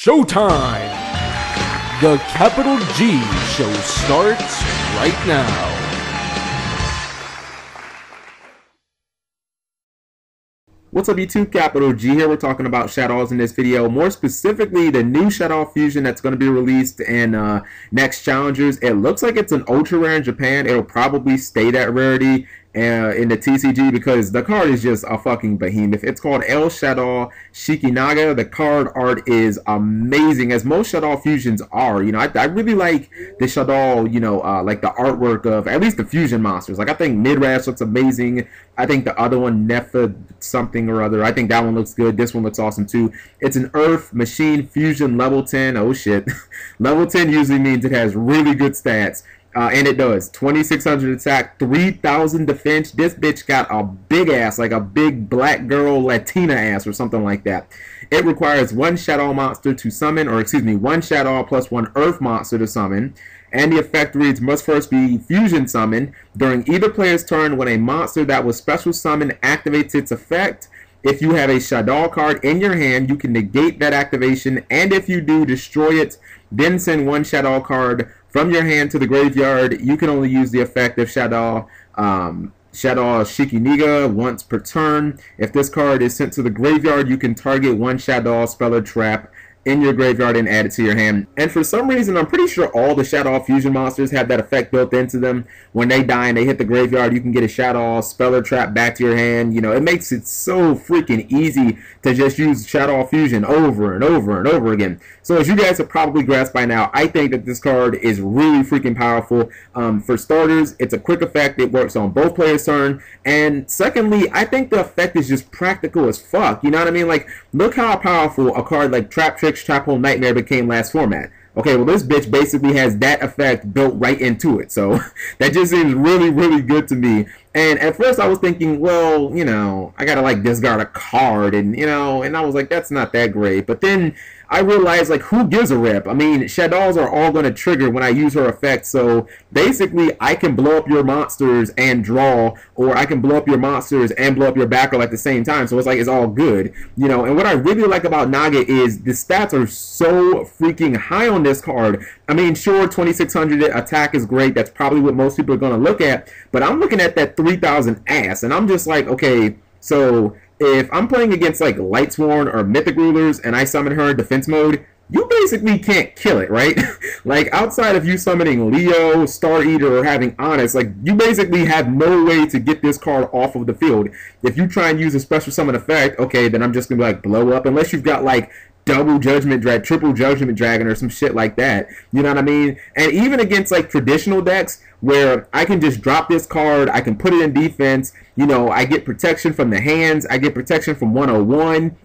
Showtime! The Capital G show starts right now. What's up YouTube, Capital G here. We're talking about Shaddolls in this video. More specifically, the new Shaddoll Fusion that's going to be released in next Challengers. It looks like it's an ultra rare in Japan. It'll probably stay that rarity in the TCG because the card is just a fucking behemoth. It's called Shaddoll Shekhinaga. The card art is amazing, as most Shaddoll Fusions are. You know, I really like the Shaddoll, you know, like the artwork of at least the fusion monsters. Like, I think Midrash looks amazing. I think the other one, Nepha something or other, I think that one looks good. This one looks awesome too. It's an Earth Machine Fusion level 10. Oh shit. Level 10 usually means it has really good stats. And it does. 2600 attack, 3000 defense. This bitch got a big ass, like a big black girl Latina ass or something like that. It requires one Shaddoll monster to summon, or excuse me, one Shaddoll plus one Earth monster to summon. And the effect reads, must first be fusion summoned during either player's turn when a monster that was special summoned activates its effect. If you have a Shaddoll card in your hand, you can negate that activation, and if you do, destroy it. Then send one Shaddoll card from your hand to the graveyard. You can only use the effect of Shaddoll Shekhinaga once per turn. If this card is sent to the graveyard, you can target one Shaddoll spell or trap in your graveyard and add it to your hand. And for some reason, I'm pretty sure all the Shaddoll fusion monsters have that effect built into them. When they die and they hit the graveyard, you can get a Shaddoll spell or trap back to your hand. You know, it makes it so freaking easy to just use Shaddoll fusion over and over and over again. So as you guys have probably grasped by now, I think that this card is really freaking powerful. For starters, it's a quick effect. It works on both players' turn. And secondly, I think the effect is just practical as fuck. You know what I mean? Like, look how powerful a card like Trap Tricks, Trap Hole Nightmare became last format. Okay, well, this bitch basically has that effect built right into it. So that just seems really, really good to me. And at first I was thinking, well, you know, I gotta like discard a card, and you know, and I was like, that's not that great. But then I realized, like, who gives a rip? I mean, Shaddolls are all going to trigger when I use her effect, so basically I can blow up your monsters and draw, or I can blow up your monsters and blow up your back row at the same time, so it's like, it's all good, you know. And what I really like about Naga is the stats are so freaking high on this card. I mean, sure, 2600 attack is great, that's probably what most people are going to look at, but I'm looking at that 3000 ass, and I'm just like, okay, so if I'm playing against like Lightsworn or Mythic Rulers and I summon her in defense mode, you basically can't kill it, right? Like, outside of you summoning Leo, Star Eater, or having Honest, like, you basically have no way to get this card off of the field. If you try and use a special summon effect, okay, then I'm just gonna be like, blow up, unless you've got like double Judgment Dragon, triple Judgment Dragon, or some shit like that. You know what I mean? And even against like traditional decks where I can just drop this card, I can put it in defense, you know, I get protection from the hands, I get protection from 101.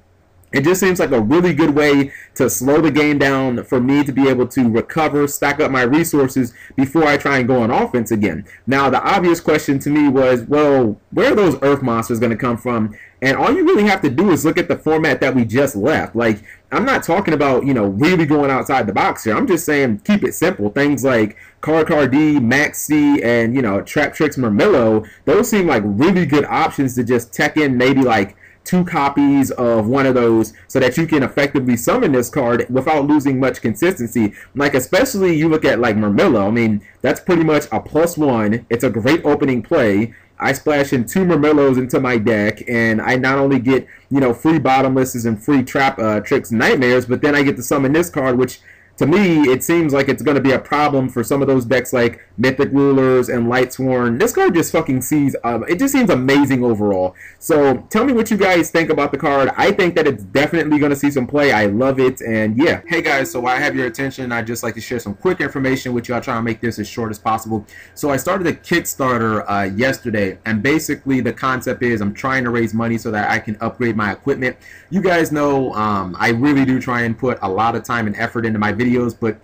It just seems like a really good way to slow the game down for me to be able to recover, stack up my resources before I try and go on offense again. Now, the obvious question to me was, well, where are those Earth monsters going to come from? And all you really have to do is look at the format that we just left. Like, I'm not talking about, you know, really going outside the box here. I'm just saying keep it simple. Things like Card D, Max C, and, you know, Trap Tricks Murmillo, those seem like really good options to just tech in maybe like 2 copies of one of those so that you can effectively summon this card without losing much consistency. Like, especially you look at like Murmillo, I mean, that's pretty much a +1. It's a great opening play. I splash in 2 Murmillos into my deck, and I not only get, you know, free bottomlesses and free Trap Tricks Nightmares, but then I get to summon this card, which to me, it seems like it's going to be a problem for some of those decks like Mythic Rulers and Lightsworn. This card just fucking sees, it just seems amazing overall. So tell me what you guys think about the card. I think that it's definitely going to see some play. I love it, and yeah. Hey guys, so while I have your attention, I'd just like to share some quick information with you. I'll try to make this as short as possible. So I started a Kickstarter yesterday, and basically the concept is I'm trying to raise money so that I can upgrade my equipment. You guys know I really do try and put a lot of time and effort into my videos, but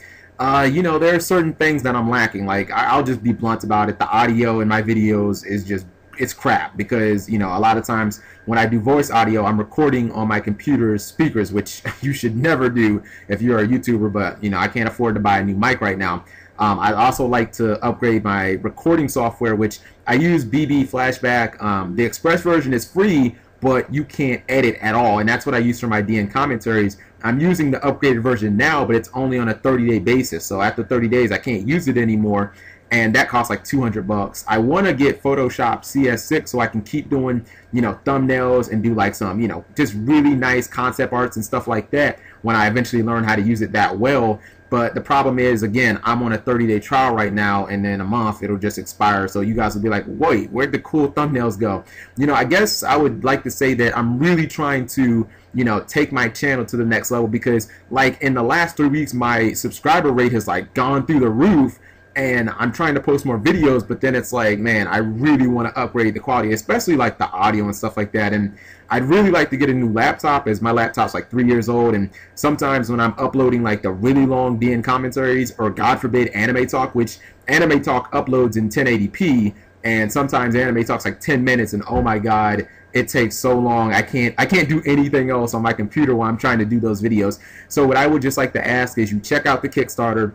you know, there are certain things that I'm lacking. Like, I'll just be blunt about it. The audio in my videos is just, it's crap, because, you know, a lot of times when I do voice audio, I'm recording on my computer's speakers, which you should never do if you're a YouTuber, but, you know, I can't afford to buy a new mic right now. I'd also like to upgrade my recording software, which I use BB Flashback. The Express version is free, but you can't edit at all. And that's what I use for my DN commentaries. I'm using the upgraded version now, but it's only on a 30-day basis. So after 30 days, I can't use it anymore. And that costs like $200. I want to get Photoshop CS6 so I can keep doing, you know, thumbnails and do like some, you know, just really nice concept arts and stuff like that when I eventually learn how to use it that well. But the problem is, again, I'm on a 30-day trial right now, and then a month it'll just expire. So you guys will be like, wait, where'd the cool thumbnails go? You know, I guess I would like to say that I'm really trying to, you know, take my channel to the next level, because like in the last 3 weeks, my subscriber rate has like gone through the roof. And I'm trying to post more videos, but then it's like, man, I really want to upgrade the quality, especially like the audio and stuff like that. And I'd really like to get a new laptop, as my laptop's like 3 years old. And sometimes when I'm uploading like the really long DN commentaries, or God forbid Anime Talk, which Anime Talk uploads in 1080p, and sometimes Anime Talk's like 10 minutes, and oh my God, it takes so long. I can't do anything else on my computer while I'm trying to do those videos. So what I would just like to ask is you check out the Kickstarter.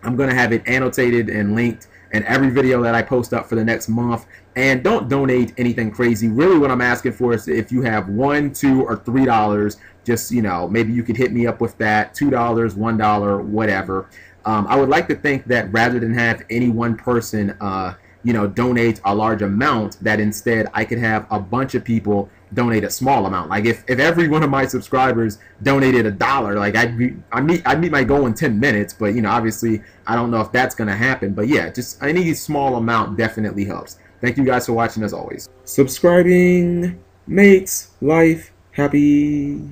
I'm going to have it annotated and linked in every video that I post up for the next month. And don't donate anything crazy. Really what I'm asking for is if you have $1, $2, or $3, just, you know, maybe you could hit me up with that. $2, $1, whatever. I would like to think that rather than have any one person, you know, donate a large amount, that instead I could have a bunch of people donate a small amount. Like if every one of my subscribers donated $1, like I'd meet my goal in 10 minutes. But you know, obviously I don't know if that's gonna happen. But yeah, just any small amount definitely helps. Thank you guys for watching as always. Subscribing makes life happy.